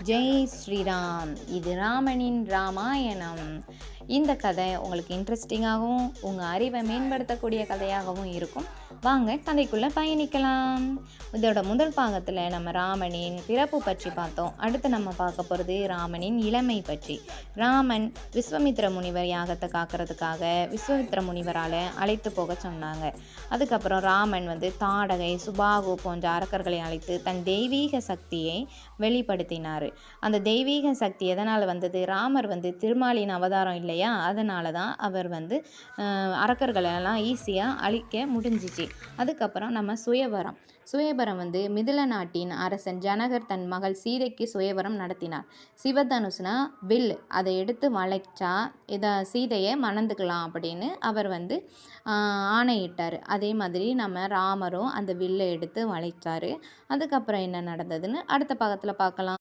ஜெய் ஸ்ரீராம். இது ராமனின் ராமாயணம். இந்த கதை உங்களுக்கு இன்ட்ரெஸ்டிங்காகவும் உங்கள் அறிவை மேம்படுத்தக்கூடிய கதையாகவும் இருக்கும். வாங்க கதைக்குள்ளே பயணிக்கலாம். இதோட முதல் பாகத்தில் நம்ம ராமனின் பிறப்பு பற்றி பார்த்தோம். அடுத்து நம்ம பார்க்க போகிறது ராமனின் இளமை பற்றி. ராமன் விஸ்வாமித்திர முனிவர் யாகத்தை காக்கிறதுக்காக விஸ்வாமித்திர முனிவரால் அழைத்து போக சொன்னாங்க. அதுக்கப்புறம் ராமன் தாடகை, சுபாகு போன்ற அரக்கர்களை அழைத்து தன் தெய்வீக சக்தியை வெளிப்படுத்தினார். அந்த தெய்வீக சக்தி எதனால் வந்தது? ராமர் திருமாலின் அவதாரம் இல்லையா, அதனால தான் அவர் அரக்கர்களெல்லாம் ஈஸியாக அழிக்க முடிஞ்சிச்சு. அதுக்கப்புறம் நம்ம சுயவரம் மிதில நாட்டின் அரசன் ஜனகர் தன் மகள் சீதைக்கு சுயவரம் நடத்தினார். சிவதனுசுனா வில், அதை எடுத்து வளைச்சா சீதையை மணந்துக்கலாம் அப்படின்னு அவர் ஆணையிட்டார். அதே மாதிரி நம்ம ராமரும் அந்த வில்லை எடுத்து வளைச்சார். அதுக்கப்புறம் என்ன நடந்ததுன்னு அடுத்த பாகத்தில் பார்க்கலாம்.